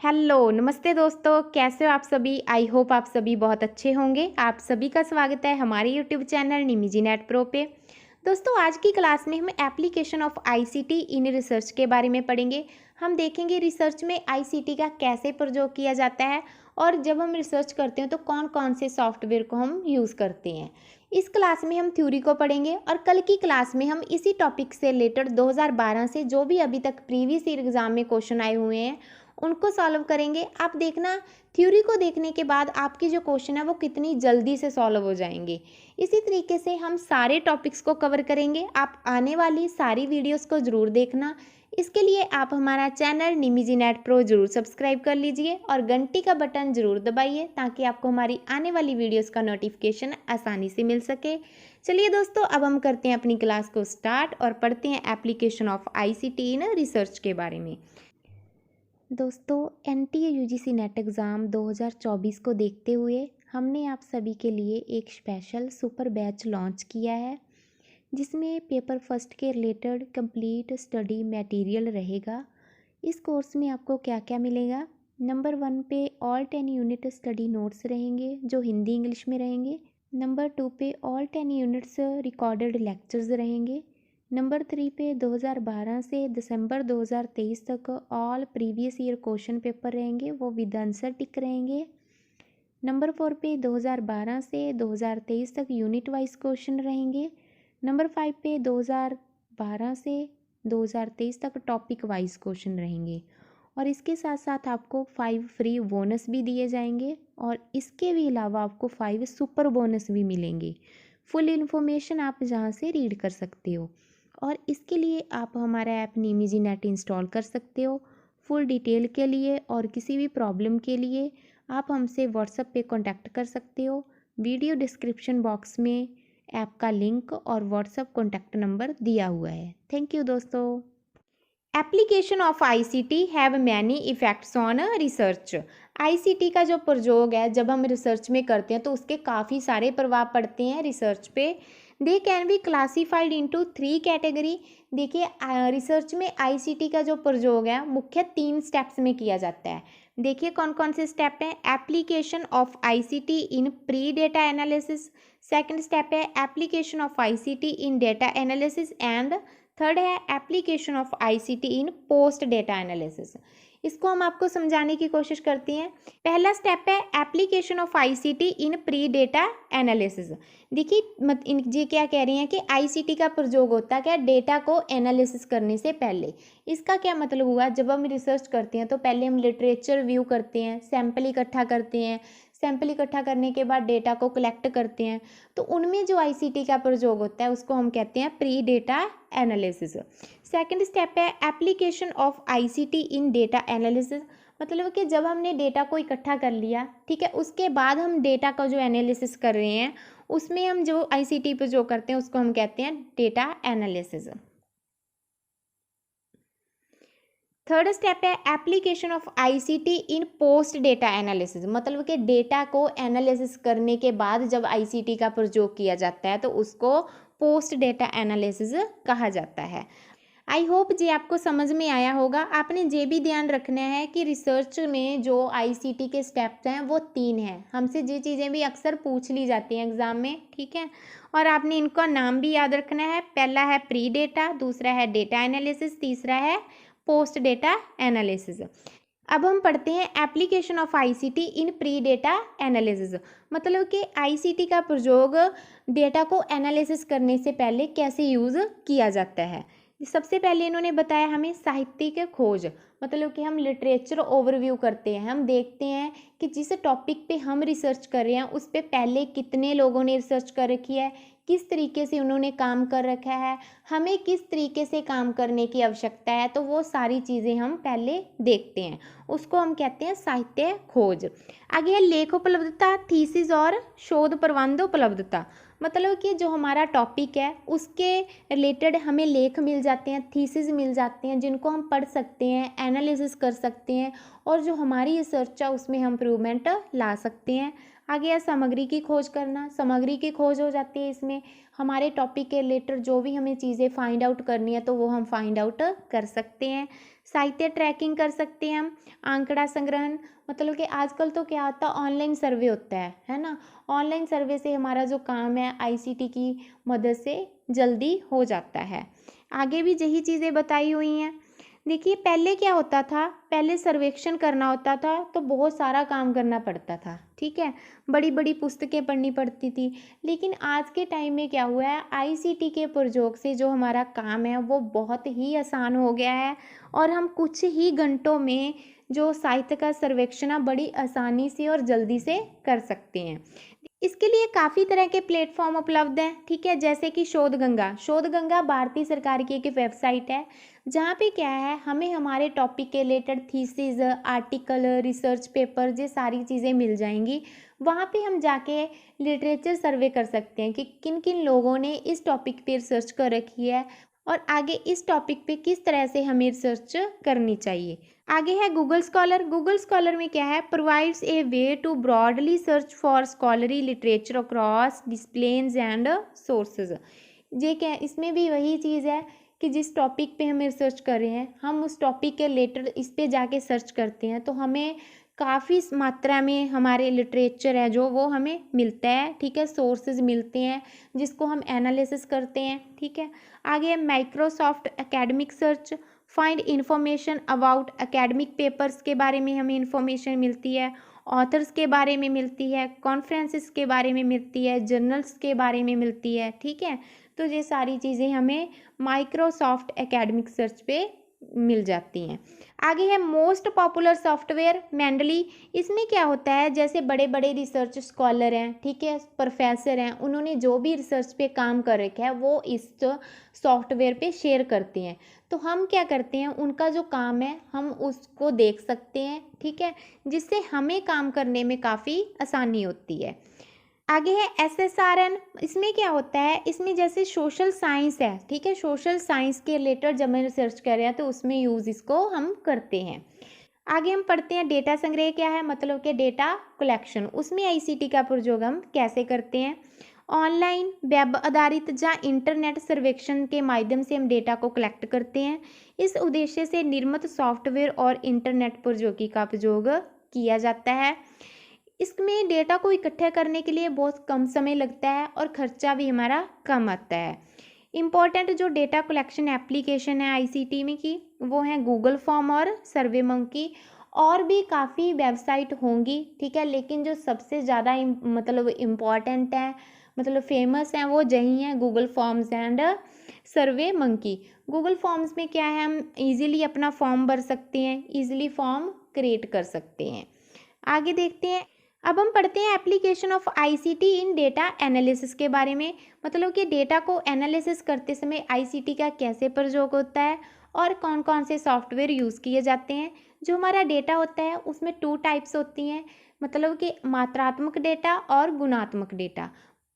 Hello, नमस्ते दोस्तों, कैसे हो आप सभी? आई होप आप सभी बहुत अच्छे होंगे। आप सभी का स्वागत है हमारे यूट्यूब चैनल निमिजी नेट प्रो पे। दोस्तों, आज की क्लास में हम application of ICT in research के बारे में पढ़ेंगे। हम देखेंगे रिसर्च में आईसीटी का कैसे प्रयोग किया जाता है और जब हम रिसर्च करते हैं तो कौन कौन से सॉफ्टवेयर को हम यूज़ करते हैं। इस क्लास में हम थ्योरी को पढ़ेंगे और कल की क्लास में हम इसी टॉपिक से रिलेटेड 2012 से जो भी अभी तक प्रीवियस ईयर एग्जाम में क्वेश्चन आए हुए हैं उनको सॉल्व करेंगे। आप देखना थ्योरी को देखने के बाद आपके जो क्वेश्चन है वो कितनी जल्दी से सॉल्व हो जाएंगे। इसी तरीके से हम सारे टॉपिक्स को कवर करेंगे। आप आने वाली सारी वीडियोस को ज़रूर देखना। इसके लिए आप हमारा चैनल निमिजी नेट प्रो जरूर सब्सक्राइब कर लीजिए और घंटी का बटन ज़रूर दबाइए ताकि आपको हमारी आने वाली वीडियोस का नोटिफिकेशन आसानी से मिल सके। चलिए दोस्तों, अब हम करते हैं अपनी क्लास को स्टार्ट और पढ़ते हैं application of ICT in research के बारे में। दोस्तों, एनटीए यूजीसी नेट एग्ज़ाम 2024 को देखते हुए हमने आप सभी के लिए एक स्पेशल सुपर बैच लॉन्च किया है जिसमें पेपर फर्स्ट के रिलेटेड कंप्लीट स्टडी मटेरियल रहेगा। इस कोर्स में आपको क्या क्या मिलेगा? नंबर 1 पे ऑल 10 यूनिट स्टडी नोट्स रहेंगे जो हिंदी इंग्लिश में रहेंगे। नंबर 2 पे ऑल 10 यूनिट्स रिकॉर्डेड लेक्चर्स रहेंगे। नंबर 3 पे 2012 से दिसंबर 2023 तक all previous year question paper रहेंगे, वो विद आंसर टिक रहेंगे। नंबर 4 पे 2012 से 2023 तक यूनिट वाइज क्वेश्चन रहेंगे। नंबर 5 पे 2012 से 2023 तक टॉपिक वाइज क्वेश्चन रहेंगे और इसके साथ साथ आपको 5 फ्री बोनस भी दिए जाएंगे और इसके भी अलावा आपको 5 सुपर बोनस भी मिलेंगे। फुल इन्फॉर्मेशन आप जहाँ से रीड कर सकते हो और इसके लिए आप हमारा ऐप निमिजी नेट इंस्टॉल कर सकते हो। फुल डिटेल के लिए और किसी भी प्रॉब्लम के लिए आप हमसे व्हाट्सएप पे कांटेक्ट कर सकते हो। वीडियो डिस्क्रिप्शन बॉक्स में ऐप का लिंक और व्हाट्सएप कांटेक्ट नंबर दिया हुआ है। थैंक यू दोस्तों। Application of ICT have many effects on research. ICT का जो प्रयोग है जब हम रिसर्च में करते हैं तो उसके काफ़ी सारे प्रभाव पड़ते हैं रिसर्च पे। They can be classified into 3 category. देखिए, रिसर्च में आईसीटी का जो प्रयोग है मुख्य 3 स्टेप्स में किया जाता है। देखिए कौन कौन से स्टेप हैं। Application of ICT in pre data analysis, second step है application of ICT in data analysis and third है application of ICT in post data analysis. इसको हम आपको समझाने की कोशिश करते हैं। पहला स्टेप है application of ICT in pre data analysis. देखिए जी क्या कह रही हैं कि आईसीटी का प्रयोग होता क्या, डेटा को एनालिसिस करने से पहले। इसका क्या मतलब हुआ, जब हम रिसर्च करते हैं तो पहले हम लिटरेचर व्यू करते हैं, सैंपल इकट्ठा करते हैं, सैंपल इकट्ठा करने के बाद डेटा को कलेक्ट करते हैं, तो उनमें जो आईसीटी का प्रयोग होता है उसको हम कहते हैं pre data analysis. Second step है application of ICT in data analysis. मतलब कि जब हमने डेटा को इकट्ठा कर लिया, ठीक है, उसके बाद हम डेटा का जो एनालिसिस कर रहे हैं उसमें हम जो आईसीटी पर जो करते हैं उसको हम कहते हैं डेटा एनालिसिस। थर्ड स्टेप है application of ICT in post data analysis. मतलब कि डेटा को एनालिसिस करने के बाद जब आईसीटी का प्रयोग किया जाता है तो उसको पोस्ट डेटा एनालिसिस कहा जाता है। आई होप जी आपको समझ में आया होगा। आपने ये भी ध्यान रखना है कि रिसर्च में जो आईसीटी के स्टेप्स हैं वो 3 हैं। हमसे ये चीज़ें भी अक्सर पूछ ली जाती हैं एग्जाम में, ठीक है, और आपने इनका नाम भी याद रखना है। पहला है प्री डेटा, दूसरा है डेटा एनालिसिस, तीसरा है पोस्ट डेटा एनालिसिस। अब हम पढ़ते हैं application of ICT in pre data analysis. मतलब कि आईसीटी का प्रयोग डेटा को एनालिसिस करने से पहले कैसे यूज़ किया जाता है। सबसे पहले इन्होंने बताया हमें साहित्यिक खोज। मतलब कि हम लिटरेचर ओवरव्यू करते हैं, हम देखते हैं कि जिस टॉपिक पे हम रिसर्च कर रहे हैं उस पे पहले कितने लोगों ने रिसर्च कर रखी है, किस तरीके से उन्होंने काम कर रखा है, हमें किस तरीके से काम करने की आवश्यकता है, तो वो सारी चीज़ें हम पहले देखते हैं, उसको हम कहते हैं साहित्य खोज। आगे है लेख उपलब्धता, थीसिस और शोध प्रबंध उपलब्धता। मतलब कि जो हमारा टॉपिक है उसके रिलेटेड हमें लेख मिल जाते हैं, थीसिस मिल जाते हैं जिनको हम पढ़ सकते हैं, एनालिसिस कर सकते हैं और जो हमारी रिसर्च है उसमें हम इम्प्रूवमेंट ला सकते हैं। आगे है सामग्री की खोज करना। सामग्री की खोज हो जाती है इसमें हमारे टॉपिक के रिलेटेड जो भी हमें चीज़ें फाइंड आउट करनी है तो वो हम फाइंड आउट कर सकते हैं। साहित्य ट्रैकिंग कर सकते हैं हम। आंकड़ा संग्रहण, मतलब कि आजकल तो क्या होता है, ऑनलाइन सर्वे होता है ना। ऑनलाइन सर्वे से हमारा जो काम है आईसीटी की मदद से जल्दी हो जाता है। आगे भी यही चीज़ें बताई हुई हैं। देखिए पहले क्या होता था, पहले सर्वेक्षण करना होता था तो बहुत सारा काम करना पड़ता था, ठीक है, बड़ी बड़ी पुस्तकें पढ़नी पड़ती थी। लेकिन आज के टाइम में क्या हुआ है, आईसीटी के प्रयोग से जो हमारा काम है वो बहुत ही आसान हो गया है और हम कुछ ही घंटों में जो साहित्य का सर्वेक्षण है बड़ी आसानी से और जल्दी से कर सकते हैं। इसके लिए काफ़ी तरह के प्लेटफॉर्म उपलब्ध हैं, ठीक है, जैसे कि शोध गंगा भारतीय सरकार की एक वेबसाइट है जहाँ पे क्या है, हमें हमारे टॉपिक के related thesis, article, research paper, ये सारी चीज़ें मिल जाएंगी। वहाँ पे हम जाके लिटरेचर सर्वे कर सकते हैं कि किन किन लोगों ने इस टॉपिक पे रिसर्च कर रखी है और आगे इस टॉपिक पे किस तरह से हमें रिसर्च करनी चाहिए। आगे है गूगल स्कॉलर में क्या है, provides a way to broadly search for scholarly literature across disciplines and sources. ये क्या, इसमें भी वही चीज़ है कि जिस टॉपिक पे हम रिसर्च कर रहे हैं हम उस टॉपिक के रिलेटेड इस पे जाके सर्च करते हैं तो हमें काफ़ी मात्रा में हमारे लिटरेचर है जो वो हमें मिलता है, ठीक है, सोर्सेज मिलते हैं जिसको हम एनालिसिस करते हैं, ठीक है। आगे Microsoft academic search, find information about academic papers के बारे में हमें इंफॉर्मेशन मिलती है, ऑथर्स के बारे में मिलती है, कॉन्फ्रेंसेस के बारे में मिलती है, जर्नल्स के बारे में मिलती है, ठीक है। तो ये सारी चीज़ें हमें माइक्रोसॉफ्ट एकेडमिक सर्च पे मिल जाती हैं। आगे है मोस्ट पॉपुलर सॉफ्टवेयर मेंडली। इसमें क्या होता है, जैसे बड़े बड़े रिसर्च स्कॉलर हैं, ठीक है, प्रोफेसर हैं, उन्होंने जो भी रिसर्च पे काम कर रखा है वो इस सॉफ्टवेयर पे शेयर करते हैं। तो हम क्या करते हैं, उनका जो काम है हम उसको देख सकते हैं, ठीक है, जिससे हमें काम करने में काफ़ी आसानी होती है। आगे है एसएसआरएन। इसमें क्या होता है, इसमें जैसे सोशल साइंस है, ठीक है, सोशल साइंस के रिलेटेड जब हम रिसर्च कर रहे हैं तो उसमें यूज़ इसको हम करते हैं। आगे हम पढ़ते हैं डेटा संग्रह क्या है, मतलब कि डेटा कलेक्शन, उसमें आईसीटी का प्रयोग हम कैसे करते हैं। ऑनलाइन वेब आधारित या इंटरनेट सर्वेक्षण के माध्यम से हम डेटा को कलेक्ट करते हैं। इस उद्देश्य से निर्मित सॉफ्टवेयर और इंटरनेट प्रौद्योगिकी का प्रयोग किया जाता है। इसमें डेटा को इकट्ठा करने के लिए बहुत कम समय लगता है और खर्चा भी हमारा कम आता है। इम्पॉर्टेंट जो डेटा कलेक्शन एप्लीकेशन है आईसीटी में की वो है गूगल फॉर्म और सर्वे मंकी। और भी काफ़ी वेबसाइट होंगी, ठीक है, लेकिन जो सबसे ज़्यादा मतलब इम्पॉर्टेंट है, मतलब फेमस हैं, वो यही हैं, Google forms and survey monkey. Google forms में क्या है, हम इजीली अपना फॉर्म भर सकते हैं, इजीली फॉर्म क्रिएट कर सकते हैं। आगे देखते हैं, अब हम पढ़ते हैं application of ICT in data analysis के बारे में, मतलब कि डेटा को एनालिसिस करते समय आईसीटी का कैसे प्रयोग होता है और कौन कौन से सॉफ्टवेयर यूज़ किए जाते हैं। जो हमारा डेटा होता है उसमें 2 टाइप्स होती हैं, मतलब कि मात्रात्मक डेटा और गुणात्मक डेटा।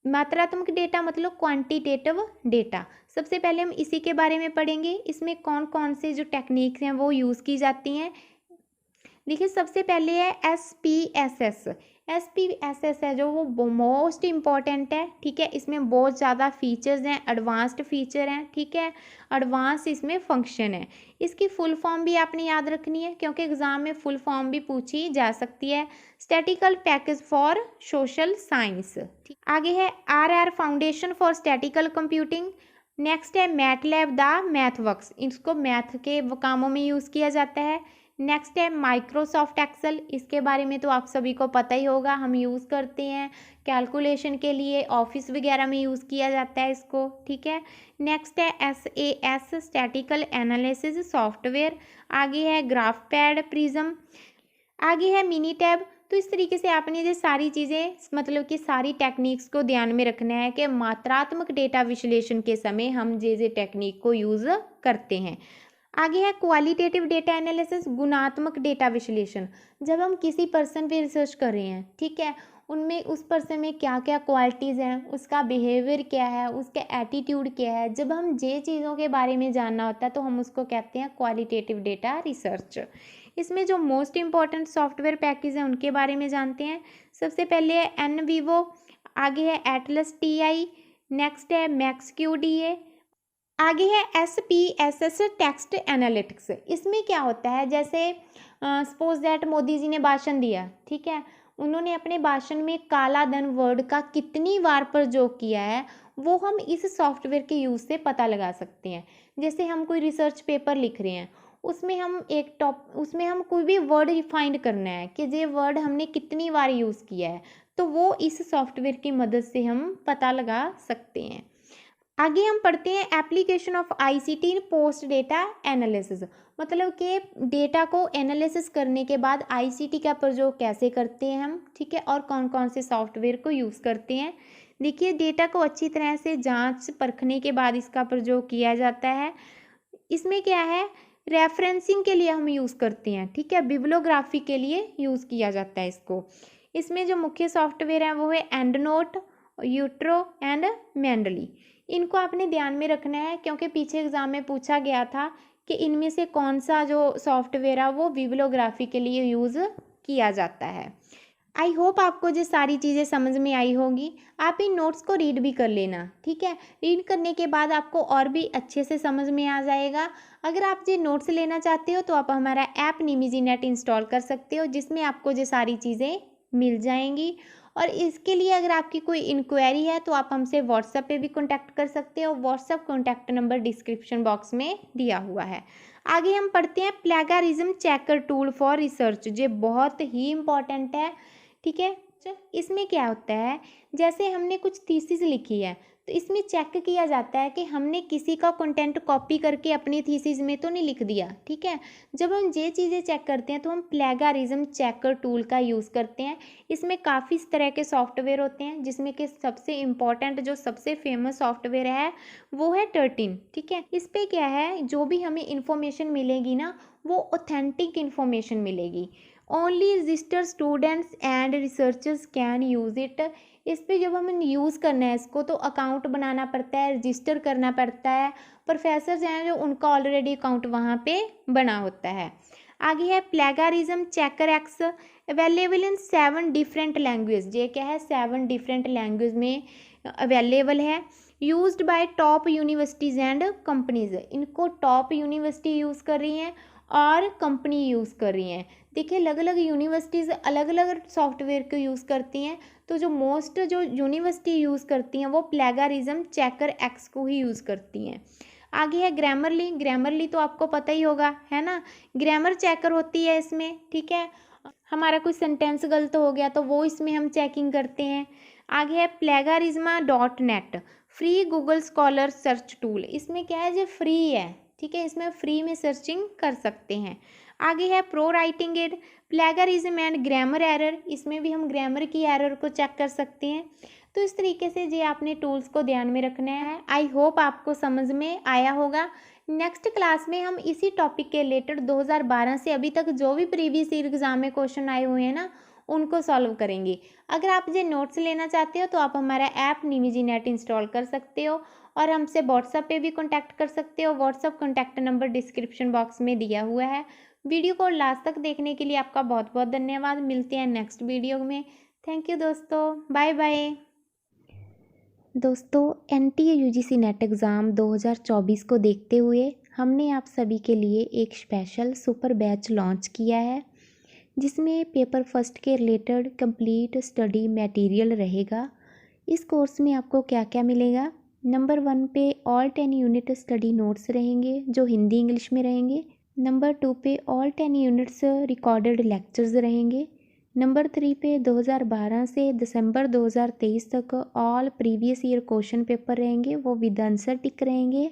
मात्रात्मक डेटा मतलब क्वांटिटेटिव डेटा। सबसे पहले हम इसी के बारे में पढ़ेंगे, इसमें कौन कौन से जो टेक्निक्स हैं वो यूज़ की जाती हैं। देखिए सबसे पहले है एसपीएसएस। एसपीएसएस है जो वो मोस्ट इम्पॉर्टेंट है, ठीक है, इसमें बहुत ज़्यादा फीचर्स हैं, एडवांस्ड फीचर हैं, ठीक है, एडवांस इसमें फंक्शन है। इसकी फुल फॉर्म भी आपने याद रखनी है क्योंकि एग्जाम में फुल फॉर्म भी पूछी जा सकती है। Statistical package for social science. आगे है RR foundation for statistical computing. Next है मैटलैब द मैथवर्क्स, इसको मैथ के कामों में यूज़ किया जाता है। नेक्स्ट है माइक्रोसॉफ्ट एक्सेल, इसके बारे में तो आप सभी को पता ही होगा, हम यूज़ करते हैं कैलकुलेशन के लिए, ऑफिस वगैरह में यूज़ किया जाता है इसको, ठीक है। नेक्स्ट है एसएएस स्टैटिकल एनालिसिस सॉफ्टवेयर। आगे है ग्राफपैड प्रिज्म। आगे है मिनी टैब। तो इस तरीके से आपने ये सारी चीज़ें, मतलब कि सारी टेक्निक्स को ध्यान में रखना है कि मात्रात्मक डेटा विश्लेषण के समय हम जे टेक्निक को यूज़ करते हैं। आगे है क्वालिटेटिव डेटा एनालिसिस, गुणात्मक डेटा विश्लेषण। जब हम किसी पर्सन पे रिसर्च कर रहे हैं, ठीक है, उनमें उस पर्सन में क्या क्या क्वालिटीज़ हैं, उसका बिहेवियर क्या है, उसका एटीट्यूड क्या है, जब हम ये चीज़ों के बारे में जानना होता है तो हम उसको कहते हैं क्वालिटेटिव डेटा रिसर्च। इसमें जो मोस्ट इम्पॉर्टेंट सॉफ्टवेयर पैकेज हैं उनके बारे में जानते हैं। सबसे पहले है NVivo, आगे है Atlas TI, नेक्स्ट है MaxQDA, आगे है SPSS टेक्स्ट एनालिटिक्स। इसमें क्या होता है, जैसे सपोज दैट मोदी जी ने भाषण दिया, ठीक है, उन्होंने अपने भाषण में काला धन वर्ड का कितनी बार प्रयोग किया है वो हम इस सॉफ्टवेयर के यूज़ से पता लगा सकते हैं। जैसे हम कोई रिसर्च पेपर लिख रहे हैं, उसमें हम कोई भी वर्ड फाइंड करना है कि ये वर्ड हमने कितनी बार यूज़ किया है, तो वो इस सॉफ्टवेयर की मदद से हम पता लगा सकते हैं। आगे हम पढ़ते हैं application of ICT in post data analysis, मतलब कि डेटा को एनालिसिस करने के बाद ICT का प्रयोग कैसे करते हैं हम, ठीक है, और कौन कौन से सॉफ्टवेयर को यूज़ करते हैं। देखिए, डेटा को अच्छी तरह से जांच परखने के बाद इसका प्रयोग किया जाता है। इसमें क्या है, रेफरेंसिंग के लिए हम यूज़ करते हैं, ठीक है, बिब्लियोग्राफी के लिए यूज़ किया जाता है इसको। इसमें जो मुख्य सॉफ्टवेयर है वो है एंडनोट, यूट्रो एंड मेंडली। इनको आपने ध्यान में रखना है क्योंकि पीछे एग्जाम में पूछा गया था कि इनमें से कौन सा जो सॉफ्टवेयर है वो बिब्लियोग्राफी के लिए यूज़ किया जाता है। आई होप आपको ये सारी चीज़ें समझ में आई होगी। आप इन नोट्स को रीड भी कर लेना, ठीक है, रीड करने के बाद आपको और भी अच्छे से समझ में आ जाएगा। अगर आप ये नोट्स लेना चाहते हो तो आप हमारा ऐप निमिजी नेट इंस्टॉल कर सकते हो, जिसमें आपको ये सारी चीज़ें मिल जाएंगी। और इसके लिए अगर आपकी कोई इंक्वायरी है तो आप हमसे व्हाट्सएप पे भी कॉन्टैक्ट कर सकते हो। WhatsApp contact number description box में दिया हुआ है। आगे हम पढ़ते हैं plagiarism checker tool for research. ये बहुत ही इम्पॉर्टेंट है, ठीक है। इसमें क्या होता है, जैसे हमने कुछ थीसिस लिखी है तो इसमें चेक किया जाता है कि हमने किसी का कंटेंट कॉपी करके अपनी थीसिस में तो नहीं लिख दिया, ठीक है। जब हम ये चीज़ें चेक करते हैं तो हम प्लेगरिज्म चेकर टूल का यूज़ करते हैं। इसमें काफ़ी तरह के सॉफ्टवेयर होते हैं, जिसमें कि सबसे इम्पॉर्टेंट जो सबसे फेमस सॉफ्टवेयर है वो है 13, ठीक है। इस पर क्या है, जो भी हमें इंफॉर्मेशन मिलेगी ना वो ऑथेंटिक इंफॉर्मेशन मिलेगी। Only registered students and researchers can use it. इस पे जब हमें यूज़ करना है इसको तो अकाउंट बनाना पड़ता है, रजिस्टर करना पड़ता है। प्रोफेसर्स हैं जो उनका ऑलरेडी अकाउंट वहाँ पे बना होता है। आगे है plagiarism checker x, available in 7 different language. ये क्या है, 7 डिफरेंट लैंग्वेज में अवेलेबल है। Used by top universities and companies. इनको टॉप यूनिवर्सिटी यूज़ कर रही हैं और कंपनी यूज़ कर रही हैं। देखिए, अलग अलग यूनिवर्सिटीज़ अलग अलग सॉफ्टवेयर को यूज़ करती हैं, तो जो यूनिवर्सिटी यूज़ करती हैं वो प्लेगरिज्म चेकर एक्स को ही यूज़ करती हैं। आगे है ग्रामरली। ग्रामरली तो आपको पता ही होगा, है ना, ग्रामर चेकर होती है इसमें, ठीक है। हमारा कोई सेंटेंस गलत हो गया तो वो इसमें हम चेकिंग करते हैं। आगे है plagiarisma.net, free Google scholar search tool. इसमें क्या है, जो फ्री है, ठीक है, इसमें फ्री में सर्चिंग कर सकते हैं। आगे है pro writing aid, plagiarism and grammar error. इसमें भी हम ग्रामर की एरर को चेक कर सकते हैं। तो इस तरीके से ये आपने टूल्स को ध्यान में रखना है। आई होप आपको समझ में आया होगा। नेक्स्ट क्लास में हम इसी टॉपिक के रिलेटेड 2012 से अभी तक जो भी प्रीवियस ईयर एग्जाम में क्वेश्चन आए हुए हैं ना उनको सॉल्व करेंगे। अगर आप ये नोट्स लेना चाहते हो तो आप हमारा ऐप निमिजी नेट इंस्टॉल कर सकते हो और हमसे व्हाट्सएप पे भी कांटेक्ट कर सकते हो। WhatsApp contact number description box में दिया हुआ है। वीडियो को लास्ट तक देखने के लिए आपका बहुत बहुत धन्यवाद। मिलते हैं नेक्स्ट वीडियो में। थैंक यू दोस्तों, बाय बाय। दोस्तों, NTA UGC नेट एग्ज़ाम 2024 को देखते हुए हमने आप सभी के लिए एक स्पेशल सुपर बैच लॉन्च किया है, जिसमें पेपर फर्स्ट के रिलेटेड कंप्लीट स्टडी मटेरियल रहेगा। इस कोर्स में आपको क्या क्या मिलेगा, नंबर 1 पे ऑल 10 यूनिट स्टडी नोट्स रहेंगे जो हिंदी इंग्लिश में रहेंगे। नंबर 2 पे ऑल 10 यूनिट्स रिकॉर्डेड लेक्चर्स रहेंगे। नंबर 3 पे 2012 से दिसंबर 2023 तक all previous year question paper रहेंगे, वो विद आंसर टिक रहेंगे।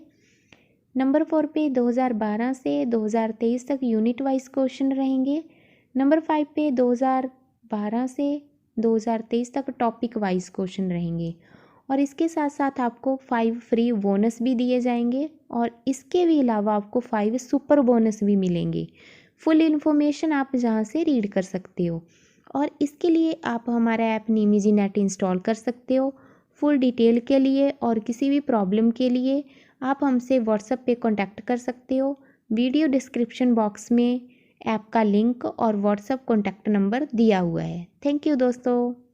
नंबर 4 पे 2012 से 2023 तक यूनिट वाइज क्वेश्चन रहेंगे। नंबर 5 पे 2012 से 2023 तक टॉपिक वाइज क्वेश्चन रहेंगे। और इसके साथ साथ आपको 5 फ्री बोनस भी दिए जाएंगे और इसके भी अलावा आपको 5 सुपर बोनस भी मिलेंगे। फुल इन्फॉर्मेशन आप जहाँ से रीड कर सकते हो और इसके लिए आप हमारा ऐप निमिजी नेट इंस्टॉल कर सकते हो। फुल डिटेल के लिए और किसी भी प्रॉब्लम के लिए आप हमसे व्हाट्सएप पे कांटेक्ट कर सकते हो। वीडियो डिस्क्रिप्शन बॉक्स में ऐप का लिंक और व्हाट्सएप कॉन्टैक्ट नंबर दिया हुआ है। थैंक यू दोस्तों।